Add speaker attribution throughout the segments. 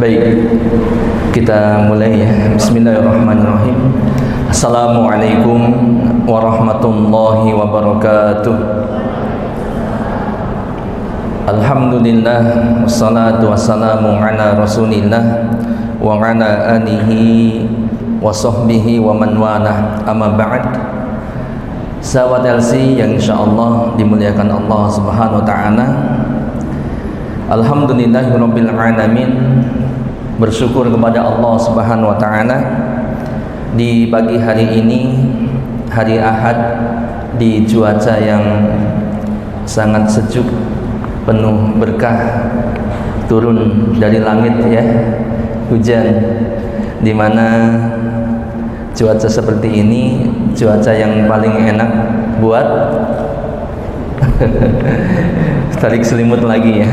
Speaker 1: Baik, kita mulai ya. Bismillahirrahmanirrahim. Assalamualaikum warahmatullahi wabarakatuh. Alhamdulillah, wassalatu wassalamu ala rasulillah wa ala alihi wa sahbihi wa man walah. Amma ba'd. Sahabat LC yang insyaallah dimuliakan Allah Subhanahu wa taala. Alhamdulillahirabbil alamin. Bersyukur kepada Allah Subhanahu wa taala di pagi hari ini, hari Ahad, di cuaca yang sangat sejuk, penuh berkah, turun dari langit ya, hujan, di mana cuaca seperti ini cuaca yang paling enak buat tarik selimut lagi ya.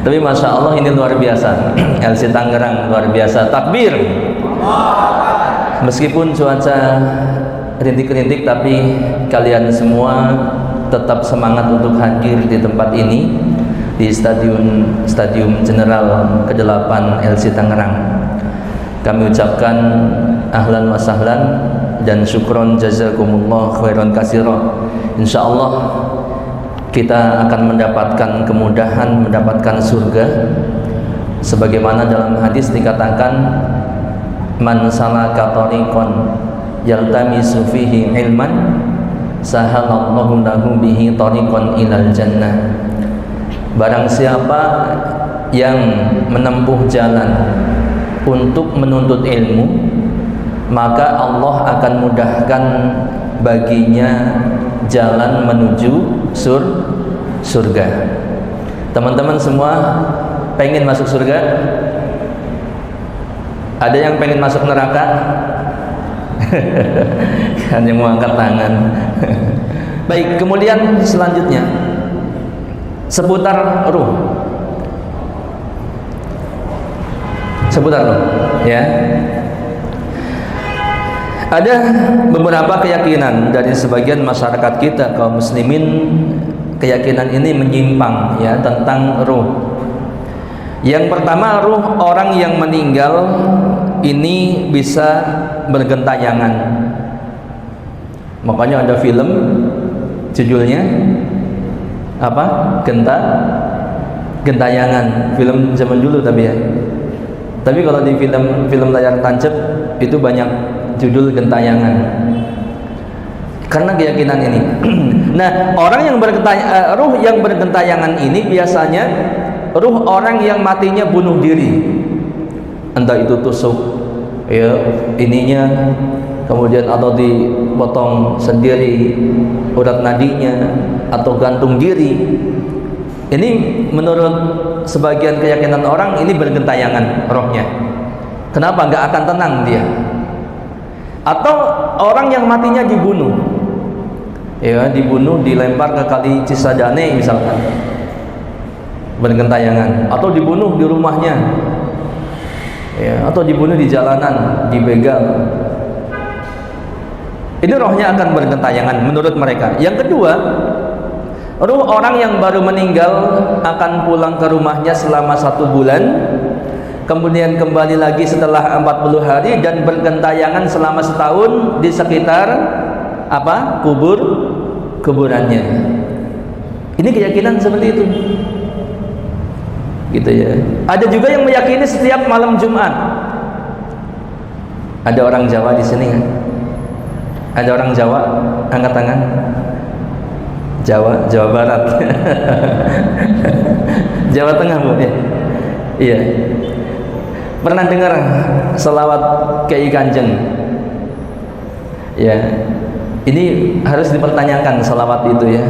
Speaker 1: Tapi Masya Allah ini luar biasa. LC Tangerang luar biasa. Takbir. Meskipun cuaca rintik-rintik, tapi kalian semua tetap semangat untuk hadir di tempat ini, di Stadium General ke-8 LC Tangerang. Kami ucapkan ahlan wa sahlan dan syukron jazakumullah khairan katsira. Insyaallah kita akan mendapatkan kemudahan, mendapatkan surga sebagaimana dalam hadis dikatakan, man salaka tariqan yaltamisu fihi ilman sahalallahu lahu bihi tariqan ilal jannah. Barang siapa yang menempuh jalan untuk menuntut ilmu, maka Allah akan mudahkan baginya jalan menuju surga. Teman-teman semua pengen masuk surga? Ada yang pengen masuk neraka? Hanya mau angkat tangan. Baik, kemudian selanjutnya seputar ruh. Seputar ruh ya. Ada beberapa keyakinan dari sebagian masyarakat kita kaum muslimin. Keyakinan ini menyimpang ya tentang ruh. Yang pertama, ruh orang yang meninggal ini bisa bergentayangan. Makanya ada film judulnya apa? Gentayangan. Film zaman dulu tapi ya. Tapi kalau di film layar tancap itu banyak judul gentayangan. Karena keyakinan ini. Nah, orang yang ruh yang bergentayangan ini biasanya ruh orang yang matinya bunuh diri. Entah itu tusuk ya ininya, kemudian atau dipotong sendiri urat nadinya, atau gantung diri. Ini menurut sebagian keyakinan orang ini bergentayangan rohnya. Kenapa? Nggak akan tenang dia. Atau orang yang matinya dibunuh, ya dibunuh, dilempar ke kali Cisadane misalkan, bergentayangan. Atau dibunuh di rumahnya, ya, atau dibunuh di jalanan, dibegal. Ini rohnya akan bergentayangan menurut mereka. Yang kedua, ruh orang yang baru meninggal akan pulang ke rumahnya selama 1 bulan, kemudian kembali lagi setelah 40 hari dan bergentayangan selama setahun di sekitar apa? Kuburannya. Ini keyakinan seperti itu. Gitu ya. Ada juga yang meyakini setiap malam Jumat. Ada orang Jawa di sini kan? Ada orang Jawa? Angkat tangan. Jawa Barat. Jawa Tengah Bu ya. Iya. Pernah dengar selawat Kiai Kanjeng? Ya. Ini harus dipertanyakan selawat itu ya.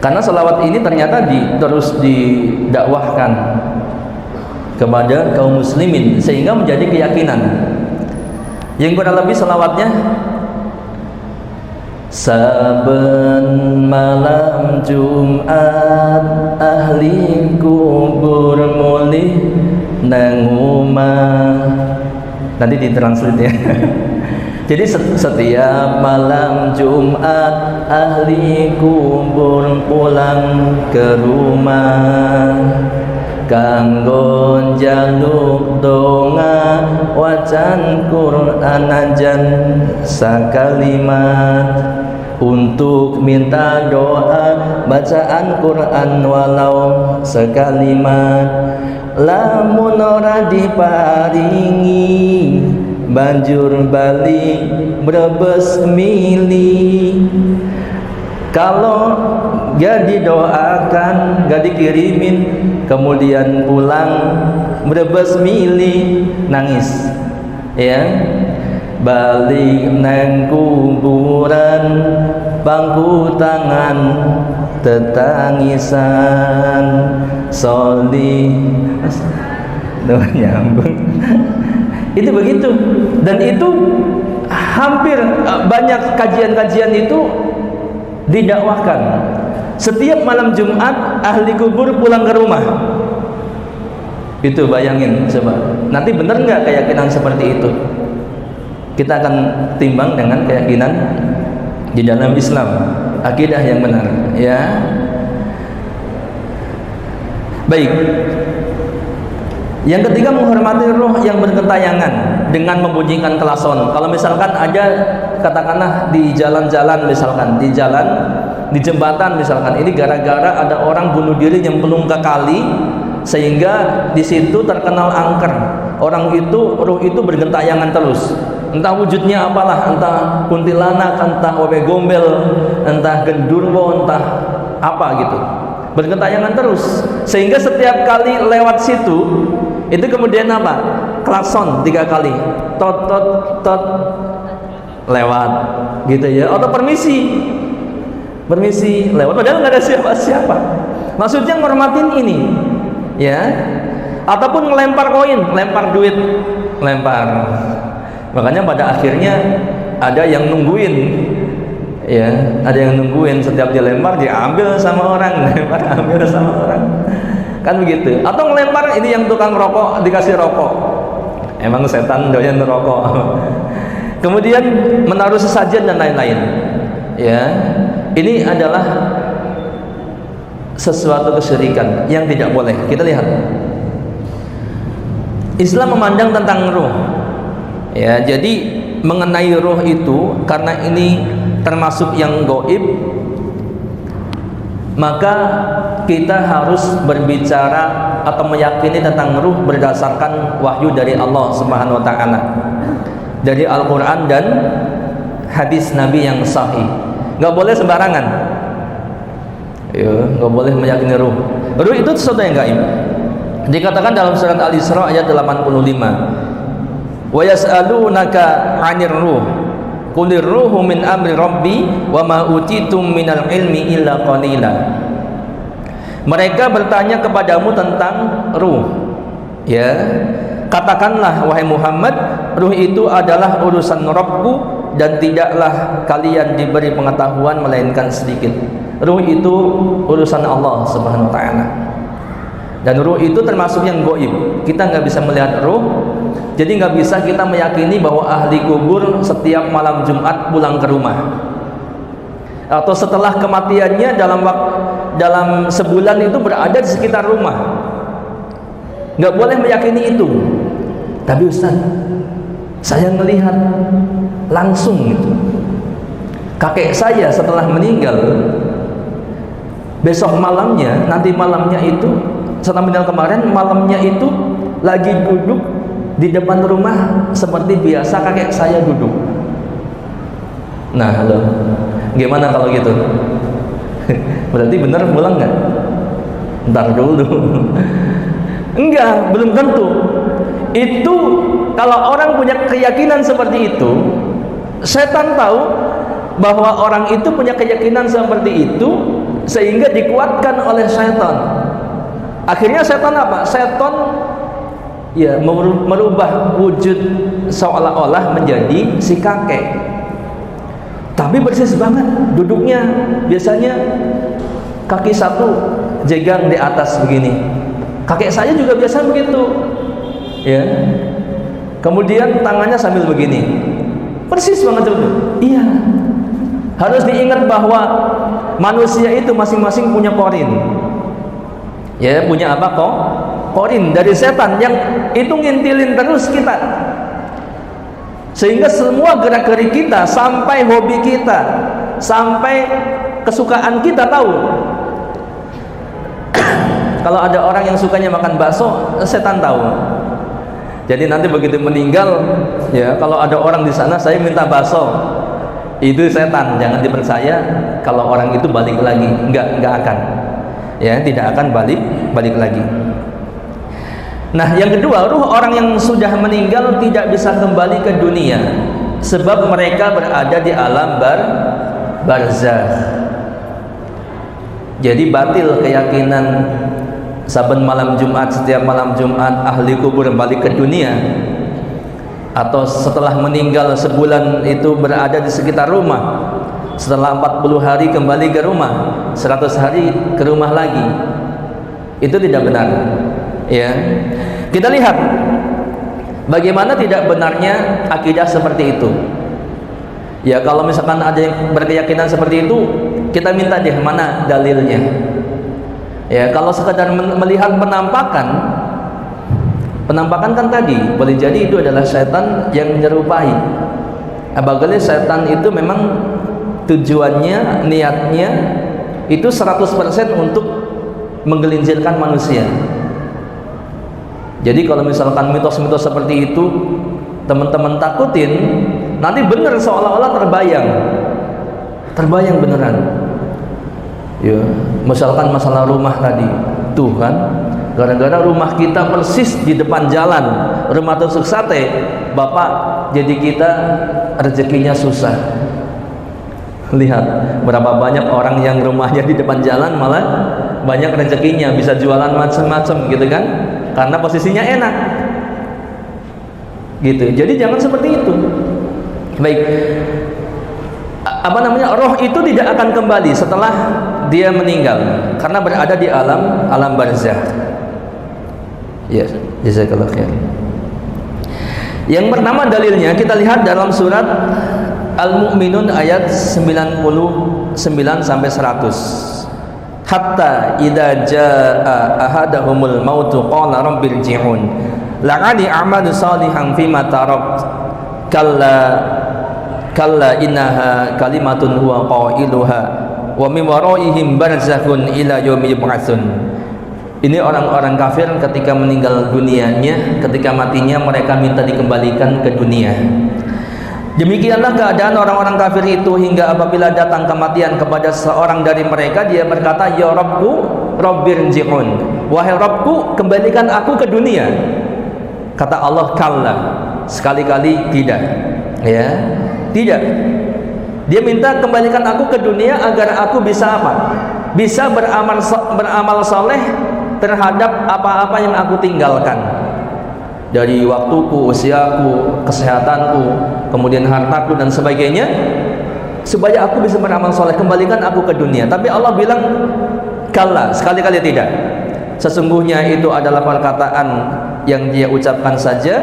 Speaker 1: Karena selawat ini ternyata terus didakwahkan kepada kaum muslimin sehingga menjadi keyakinan. Yang kurang lebih selawatnya, saben malam Jumat ahli kubur mulih nang omah. Nanti ditranslate ya. Jadi setiap malam Jumat ahli kubur pulang ke rumah. kanggo njaluk donga wacan Quran ajan sakalimat, untuk minta doa bacaan Quran walau sekalimat, lamun ora diparingi banjur balik brebes milih. Kalau gak didoakan, gak dikirimin, kemudian pulang brebes milih, nangis ya, balik nang kuburan bangku tangan tetangisan soli nyambung. Itu begitu, dan itu hampir banyak kajian-kajian itu didakwahkan. Setiap malam Jumat ahli kubur pulang ke rumah. Itu bayangin coba, nanti benar nggak keyakinan seperti itu? Kita akan timbang dengan keyakinan di dalam Islam, akidah yang benar ya. Baik, yang ketiga, menghormati roh yang bergentayangan dengan membunyikan klason. Kalau misalkan ada, katakanlah di jalan-jalan, misalkan di jalan, di jembatan misalkan, ini gara-gara ada orang bunuh diri nyemplung ke kali sehingga di situ terkenal angker. Orang itu, roh itu bergentayangan terus. Entah wujudnya apalah, entah kuntilanak, entah wewe gombel, entah gendurwo, entah apa gitu. Bergentayangan terus sehingga setiap kali lewat situ itu kemudian apa? Klakson 3 kali, tot tot tot, lewat gitu ya, atau permisi lewat, padahal nggak ada siapa-siapa. Maksudnya ngormatin ini ya. Ataupun ngelempar koin, lempar duit, lempar. Makanya pada akhirnya ada yang nungguin ya, ada yang nungguin, setiap dilempar diambil sama orang, lempar ambil sama orang, kan begitu. Atau ngelempar, ini yang tukang rokok dikasih rokok, emang setan doyan rokok. Kemudian menaruh sesajen dan lain-lain ya. Ini adalah sesuatu kesyirikan yang tidak boleh. Kita lihat Islam memandang tentang ruh ya. Jadi mengenai ruh itu, karena ini termasuk yang gaib, maka kita harus berbicara atau meyakini tentang ruh berdasarkan wahyu dari Allah Subhanahu wa taala, dari Al-Qur'an dan hadis Nabi yang sahih. Nggak boleh sembarangan ya, nggak boleh meyakini ruh. Ruh itu sesuatu yang gaib. Dikatakan dalam surat Al-Isra ayat 85, wa yas'alunaka 'anir ruh qulir ruhu min amri rabbi wa ma utitum minal ilmi illa qalila. Mereka bertanya kepadamu tentang ruh ya, katakanlah wahai Muhammad, ruh itu adalah urusan Rabbku dan tidaklah kalian diberi pengetahuan melainkan sedikit. Ruh itu urusan Allah Subhanahu wa taala. Dan ruh itu termasuk yang gaib. Kita nggak bisa melihat ruh, jadi nggak bisa kita meyakini bahwa ahli kubur setiap malam Jumat pulang ke rumah, atau setelah kematiannya dalam sebulan itu berada di sekitar rumah. Nggak boleh meyakini itu. Tapi Ustaz, saya melihat langsung gitu, kakek saya setelah meninggal, besok malamnya, nanti malamnya itu, setelah meninggal kemarin, malamnya itu lagi duduk di depan rumah seperti biasa kakek saya duduk. Nah, halo, gimana kalau gitu? Berarti benar pulang nggak? Ntar dulu. Enggak, belum tentu. Itu kalau orang punya keyakinan seperti itu, setan tahu bahwa orang itu punya keyakinan seperti itu, sehingga dikuatkan oleh setan. Akhirnya setan apa? Setan ya merubah wujud seolah-olah menjadi si kakek. Tapi persis banget duduknya, biasanya kaki satu jegang di atas begini. Kakek saya juga biasa begitu. Ya. Kemudian tangannya sambil begini. Persis banget itu. Iya. Harus diingat bahwa manusia itu masing-masing punya korin. Ya, punya apa kok? korin, dari setan yang itu ngintilin terus kita, sehingga semua gerak-gerik kita, sampai hobi kita, sampai kesukaan kita tahu. Kalau ada orang yang sukanya makan bakso, setan tahu. Jadi nanti begitu meninggal, ya kalau ada orang di sana, saya minta bakso, itu setan. Jangan dipercaya kalau orang itu balik lagi, enggak akan, ya tidak akan balik lagi. Nah, yang kedua, ruh orang yang sudah meninggal tidak bisa kembali ke dunia, sebab mereka berada di alam barzakh. Jadi batil keyakinan saben malam Jumat, setiap malam Jumat ahli kubur balik ke dunia, atau setelah meninggal sebulan itu berada di sekitar rumah, setelah 40 hari kembali ke rumah, 100 hari ke rumah lagi. Itu tidak benar, ya. Kita lihat bagaimana tidak benarnya akidah seperti itu. Ya, kalau misalkan ada yang berkeyakinan seperti itu, kita minta deh mana dalilnya. Ya, kalau sekadar melihat penampakan kan tadi boleh jadi itu adalah setan yang menyerupai. Apabila setan itu memang tujuannya, niatnya itu 100% untuk menggelincirkan manusia. Jadi kalau misalkan mitos-mitos seperti itu teman-teman takutin, nanti benar seolah-olah terbayang beneran. Ya, misalkan masalah rumah tadi, tuh kan, gara-gara rumah kita persis di depan jalan, rumah tusuk sate, bapak jadi kita rezekinya susah. Lihat berapa banyak orang yang rumahnya di depan jalan malah banyak rezekinya, bisa jualan macam-macam gitu kan, karena posisinya enak gitu. Jadi jangan seperti itu. Baik, roh itu tidak akan kembali setelah dia meninggal karena berada di alam barzakh. Ya, jazakallahu khair. Yang pertama dalilnya kita lihat dalam surat Al-Mu'minun ayat 99 sampai 100. Hatta idza jaa ahadahumul mautu qala rabbirji'un la'ali a'malu salihan fima tarak kalla innaha kalimatun huwa qailuha wa min waraihim barzakhun ila yaumi yub'atsun. Ini orang-orang kafir ketika meninggal dunianya, ketika matinya mereka minta dikembalikan ke dunia. Demikianlah keadaan orang-orang kafir itu hingga apabila datang kematian kepada seorang dari mereka, dia berkata, ya Rabbu rabbirji'un, wahai Rabbku kembalikan aku ke dunia. Kata Allah, kalla, sekali-kali tidak, ya, tidak. Dia minta kembalikan aku ke dunia agar aku bisa apa? Bisa beramal soleh terhadap apa-apa yang aku tinggalkan, dari waktuku, usiaku, kesehatanku, kemudian hartaku dan sebagainya, supaya aku bisa beramal soleh. Kembalikan aku ke dunia. Tapi Allah bilang, kalla, sekali-kali tidak. Sesungguhnya itu adalah perkataan yang dia ucapkan saja,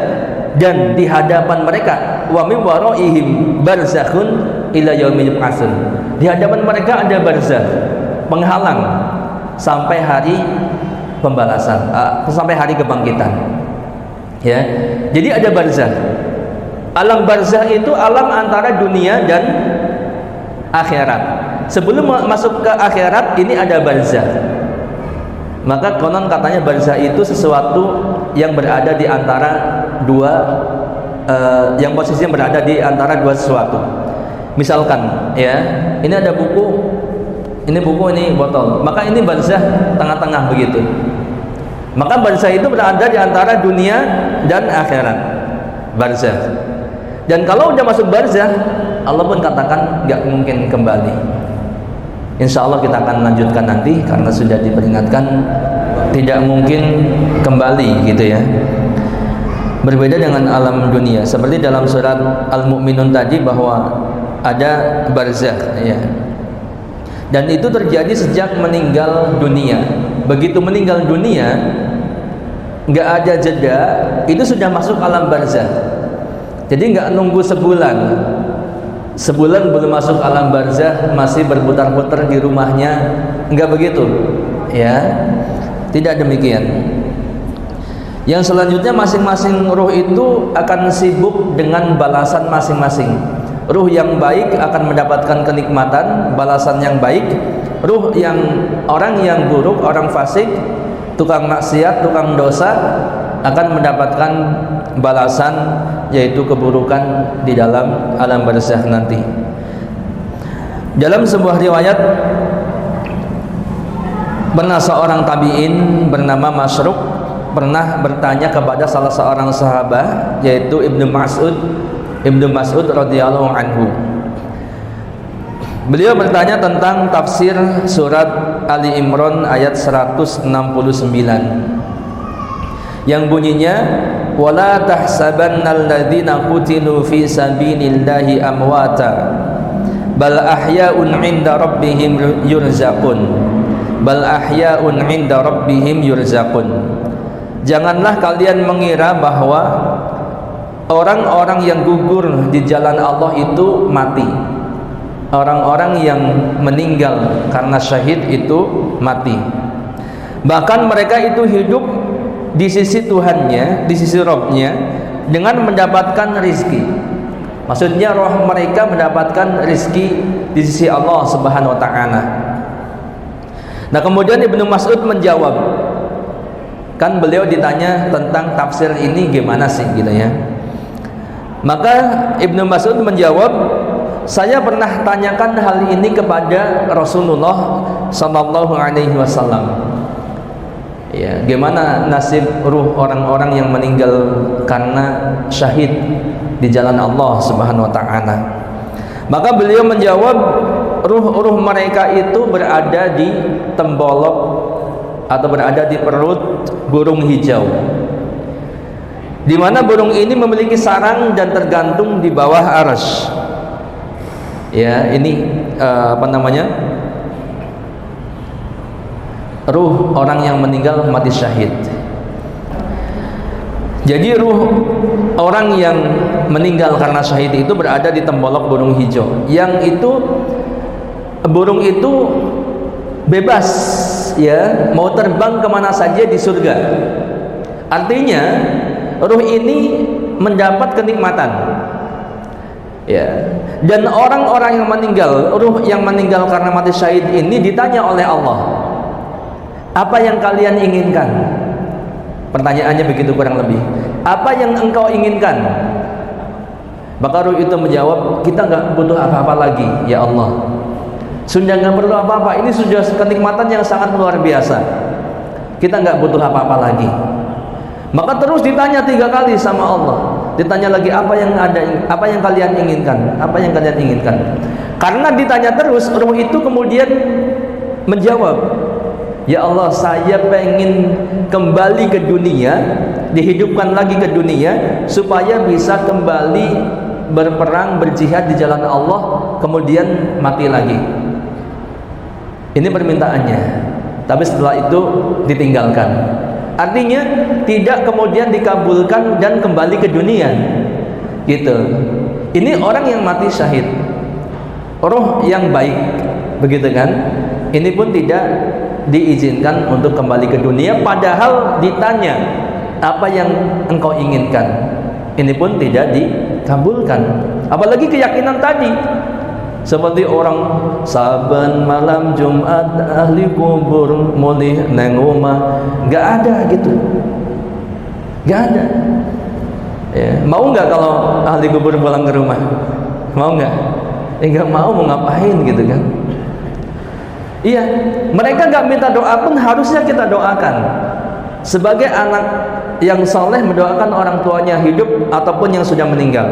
Speaker 1: dan di hadapan mereka wa min waraihim barzakhun ila yaumil yub'atsun. Di hadapan mereka ada barzakh, penghalang sampai hari pembalasan, sampai hari kebangkitan. Ya. Jadi ada barzakh. Alam barzakh itu alam antara dunia dan akhirat. Sebelum masuk ke akhirat ini ada barzakh. Maka konon katanya barzakh itu sesuatu yang berada di antara dua, yang posisinya berada di antara dua sesuatu. Misalkan, ya, ini ada buku, ini buku, ini botol. Maka ini barzakh tengah-tengah begitu. Maka barzakh itu berada di antara dunia dan akhirat. Barzakh. Dan kalau udah masuk barzakh, Allah pun katakan nggak mungkin kembali. Insya Allah kita akan lanjutkan nanti karena sudah diperingatkan tidak mungkin kembali gitu ya. Berbeda dengan alam dunia. Seperti dalam surat Al-Mu'minun tadi bahwa ada barzakh, ya. Dan itu terjadi sejak meninggal dunia. Begitu meninggal dunia, nggak ada jeda, itu sudah masuk alam barzakh. Jadi nggak nunggu sebulan belum masuk alam barzakh, masih berputar-putar di rumahnya, nggak begitu, ya. Tidak demikian. Yang selanjutnya masing-masing ruh itu akan sibuk dengan balasan masing-masing. Ruh yang baik akan mendapatkan kenikmatan, balasan yang baik. Ruh yang orang yang buruk, orang fasik, tukang maksiat, tukang dosa akan mendapatkan balasan, yaitu keburukan di dalam alam barzakh nanti. Dalam sebuah riwayat, pernah seorang tabi'in bernama Masruq pernah bertanya kepada salah seorang sahabat, yaitu Ibnu Mas'ud radhiyallahu anhu. Beliau bertanya tentang tafsir surat Ali Imran ayat 169 yang bunyinya, wala tahsabannal ladzina qutilu fi sabilillahi amwata bal ahya'un 'inda rabbihim yurzaqun bal ahya'un 'inda rabbihim yurzaqun. Janganlah kalian mengira bahwa orang-orang yang gugur di jalan Allah itu mati. Orang-orang yang meninggal karena syahid itu mati. Bahkan mereka itu hidup di sisi Tuhannya, di sisi Rabb-nya, dengan mendapatkan rizki. Maksudnya roh mereka mendapatkan rizki di sisi Allah Subhanahu wa ta'ala. Nah, kemudian Ibnu Mas'ud menjawab, kan beliau ditanya tentang tafsir ini gimana sih gitu ya. Maka Ibnu Mas'ud menjawab, saya pernah tanyakan hal ini kepada Rasulullah sallallahu alaihi wasallam. Ya, gimana nasib ruh orang-orang yang meninggal karena syahid di jalan Allah Subhanahu wa taala. Maka beliau menjawab, ruh-ruh mereka itu berada di tembolok atau berada di perut burung hijau, di mana burung ini memiliki sarang dan tergantung di bawah arsy. Ya, ini ruh orang yang meninggal mati syahid. Jadi ruh orang yang meninggal karena syahid itu berada di tembolok burung hijau, yang itu burung itu bebas, ya, mau terbang kemana saja di surga. Artinya ruh ini mendapat kenikmatan, ya. Dan orang-orang yang meninggal, ruh yang meninggal karena mati syahid ini ditanya oleh Allah, apa yang kalian inginkan? Pertanyaannya begitu kurang lebih, apa yang engkau inginkan? Maka ruh itu menjawab, kita nggak butuh apa-apa lagi ya Allah, sudah nggak perlu apa-apa, ini sudah kenikmatan yang sangat luar biasa, kita nggak butuh apa-apa lagi. Maka terus ditanya 3 kali sama Allah, ditanya lagi, apa yang kalian inginkan, apa yang kalian inginkan. Karena ditanya terus, ruh itu kemudian menjawab, ya Allah, saya pengen kembali ke dunia, dihidupkan lagi ke dunia, supaya bisa kembali berperang, berjihad di jalan Allah, kemudian mati lagi. Ini permintaannya. Tapi setelah itu ditinggalkan. Artinya tidak kemudian dikabulkan dan kembali ke dunia, gitu. Ini orang yang mati syahid, roh yang baik, begitu kan? Ini pun tidak diizinkan untuk kembali ke dunia, padahal ditanya, apa yang engkau inginkan? Ini pun tidak dikabulkan. Apalagi keyakinan tadi, seperti orang saben malam Jumat ahli kubur mulih neng rumah, nggak ada gitu, nggak ada. Ya, mau nggak kalau ahli kubur pulang ke rumah? Mau nggak? Nggak mau ngapain gitu kan? Iya, mereka nggak minta doa pun harusnya kita doakan. Sebagai anak yang soleh mendoakan orang tuanya hidup ataupun yang sudah meninggal,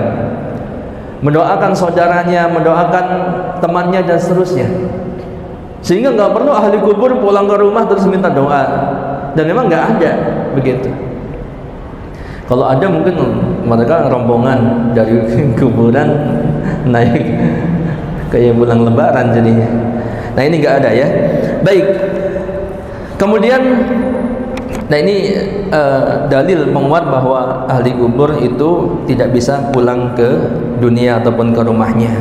Speaker 1: mendoakan saudaranya, mendoakan temannya dan seterusnya. Sehingga nggak perlu ahli kubur pulang ke rumah terus minta doa. Dan memang nggak ada begitu. Kalau ada mungkin mereka rombongan dari kuburan naik kayak bulan lebaran jadinya. Nah, ini nggak ada ya. Baik. Kemudian, nah ini dalil menguat bahwa ahli kubur itu tidak bisa pulang ke dunia ataupun ke rumahnya.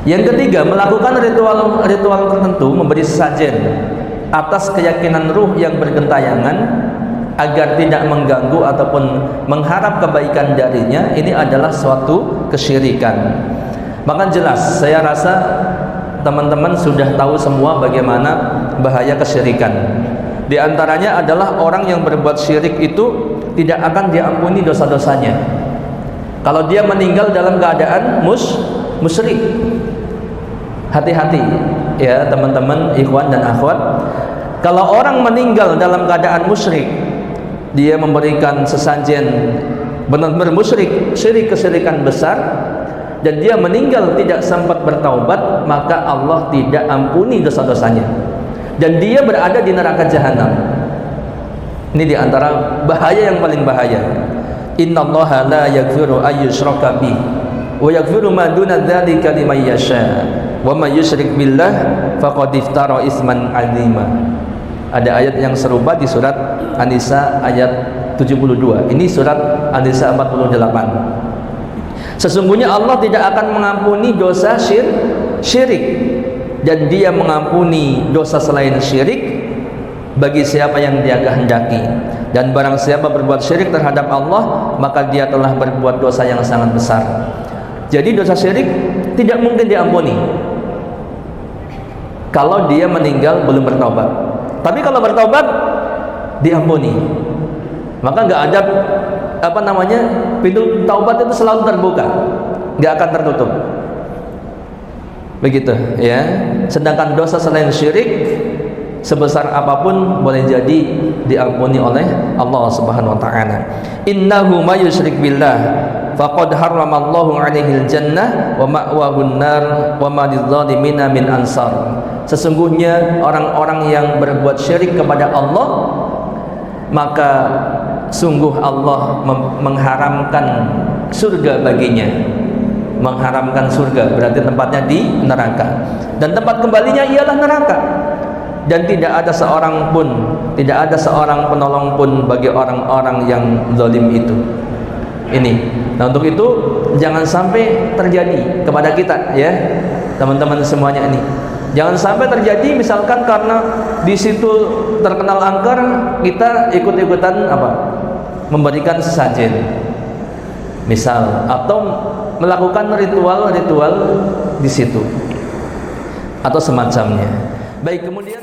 Speaker 1: Yang ketiga, melakukan ritual tertentu, memberi sesajen atas keyakinan ruh yang bergentayangan agar tidak mengganggu ataupun mengharap kebaikan darinya, ini adalah suatu kesyirikan. Maka jelas, saya rasa teman-teman sudah tahu semua bagaimana bahaya kesyirikan. Di antaranya adalah orang yang berbuat syirik itu tidak akan diampuni dosa-dosanya kalau dia meninggal dalam keadaan musyrik. Hati-hati ya teman-teman, ikhwan dan akhwat. Kalau orang meninggal dalam keadaan musyrik, dia memberikan sesajen benar-benar musyrik, syirik kesyirikan besar, dan dia meninggal tidak sempat bertaubat, maka Allah tidak ampuni dosa-dosanya dan dia berada di neraka jahanam. Ini diantara bahaya yang paling bahaya. Innallaha la yaghfiru ayyushraka bih wa yaghfiru ma duna dzalika liman yasha wa may yusyrik billah faqad iftara isman 'azima. Ada ayat yang serupa di surat An-Nisa ayat 72. Ini surat An-Nisa 48. Sesungguhnya Allah tidak akan mengampuni dosa syirik, dan dia mengampuni dosa selain syirik bagi siapa yang dia kehendaki. Dan barang siapa berbuat syirik terhadap Allah, maka dia telah berbuat dosa yang sangat besar. Jadi dosa syirik tidak mungkin diampuni kalau dia meninggal belum bertaubat. Tapi kalau bertaubat diampuni. Maka nggak ada pintu taubat itu selalu terbuka, nggak akan tertutup. Begitu ya. Sedangkan dosa selain syirik sebesar apapun boleh jadi diampuni oleh Allah Subhanahu wa taala. Innahu may yusyrik billah faqad harramallahu 'alaihil jannah wa ma'wahun nar wa ma lidzalimin min ansar. Sesungguhnya orang-orang yang berbuat syirik kepada Allah, maka sungguh Allah mengharamkan surga baginya. Mengharamkan surga berarti tempatnya di neraka, dan tempat kembalinya ialah neraka. Dan tidak ada seorang pun, tidak ada seorang penolong pun bagi orang-orang yang zalim itu. Ini. Nah, untuk itu jangan sampai terjadi kepada kita ya, teman-teman semuanya ini. Jangan sampai terjadi misalkan karena di situ terkenal angker, kita ikut-ikutan memberikan sesajen. Misal, atau melakukan ritual-ritual di situ atau semacamnya. Baik, kemudian